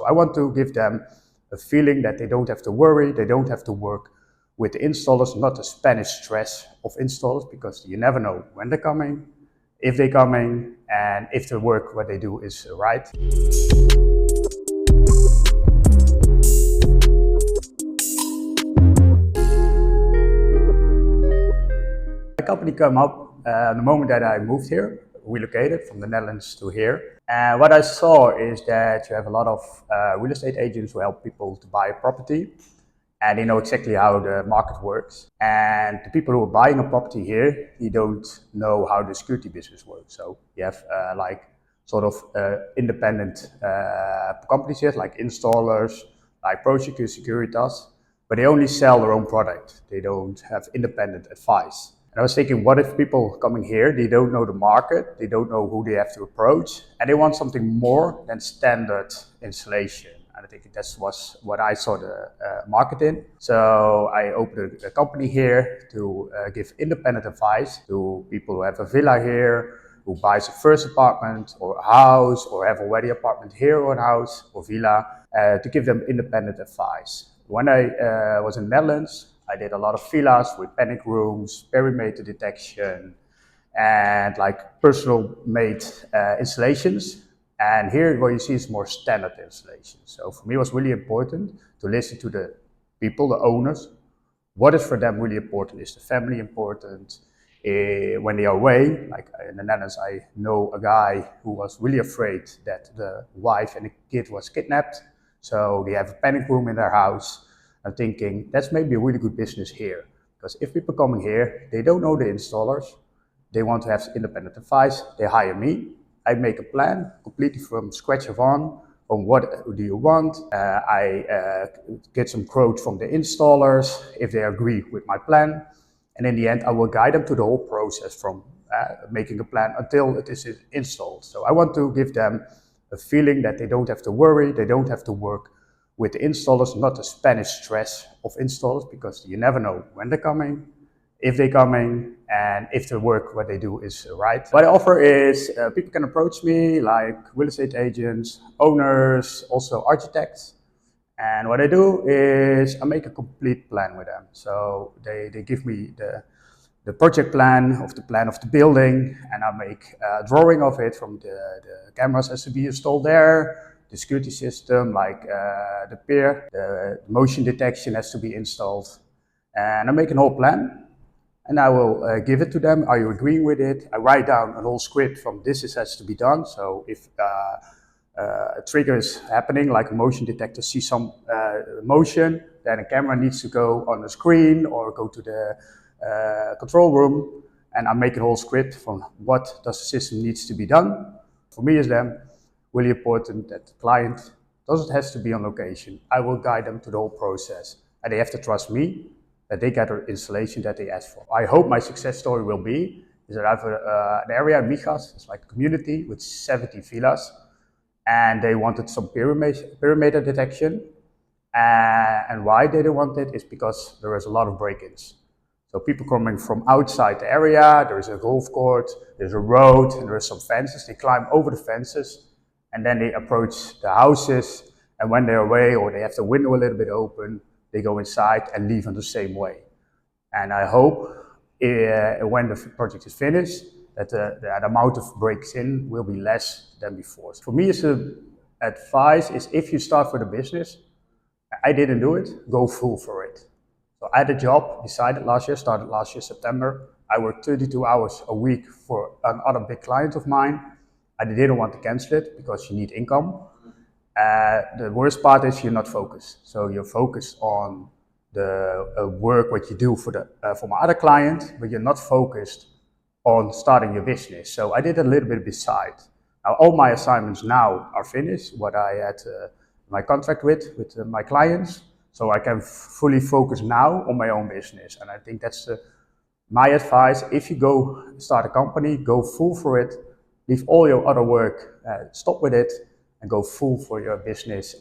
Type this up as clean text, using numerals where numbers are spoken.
So I want to give them a feeling that they don't have to worry, they don't have to work with the installers, not the Spanish stress of installers, because you never know when they're coming, if they're coming, and if the work what they do is right. The company came up the moment that I moved here, relocated from the Netherlands to here. And what I saw is that you have a lot of real estate agents who help people to buy a property, and they know exactly how the market works. And the people who are buying a property here, you don't know how the security business works. So you have independent companies here, like installers, like Project Securitas, but they only sell their own product. They don't have independent advice. And I was thinking, what if people coming here, they don't know the market, they don't know who they have to approach, and they want something more than standard installation. And I think that was what I saw the market in. So I opened a company here to give independent advice to people who have a villa here, who buys a first apartment or a house, or have already apartment here or a house or villa, to give them independent advice. When I was in the Netherlands, I did a lot of villas with panic rooms, perimeter detection, and like personal made installations. And here what you see is more standard installations. So for me it was really important to listen to the people, the owners. What is for them really important? Is the family important? When they are away, like in the Netherlands, I know a guy who was really afraid that the wife and the kid was kidnapped. So they have a panic room in their house. I'm thinking that's maybe a really good business here, because if people coming here, they don't know the installers, they want to have independent advice, they hire me, I make a plan completely from scratch on what do you want. I get some quotes from the installers if they agree with my plan, and in the end I will guide them to the whole process from making a plan until it is installed. So I want to give them a feeling that they don't have to worry, they don't have to work with the installers, not the Spanish stress of installers, because you never know when they're coming, if they're coming, and if the work what they do is right. What I offer is people can approach me, like real estate agents, owners, also architects. And what I do is I make a complete plan with them. So they give me the project plan of the building, and I make a drawing of it from the cameras has to be installed there, the security system, like the pier, the motion detection has to be installed. And I make a whole plan, and I will give it to them. Are you agreeing with it? I write down a whole script from this has to be done. So if a trigger is happening, like a motion detector sees some motion, then a camera needs to go on the screen or go to the control room, and I make a whole script from what does the system needs to be done. For me is then really important that the client doesn't have to be on location. I will guide them to the whole process, and they have to trust me that they get an installation that they ask for. I hope my success story will be is that I have an area in Mijas, it's like a community with 70 villas, and they wanted some perimeter detection. And why they didn't want it is because there is a lot of break-ins. So people coming from outside the area, there's a golf court, there's a road, and there's some fences. They climb over the fences, and then they approach the houses, and when they're away or they have the window a little bit open, they go inside and leave in the same way. And I hope when the project is finished, that the amount of breaks in will be less than before. So for me, advice is if you start for the business, I didn't do it, go full for it. So I had a job, started last year September. I worked 32 hours a week for another big client of mine. I didn't want to cancel it because you need income. The worst part is you're not focused. So you're focused on the work what you do for my other client, but you're not focused on starting your business. So I did a little bit beside. Now all my assignments now are finished, what I had my contract with my clients. So I can fully focus now on my own business. And I think that's my advice. If you go start a company, go full for it. Leave all your other work, stop with it, and go full for your business.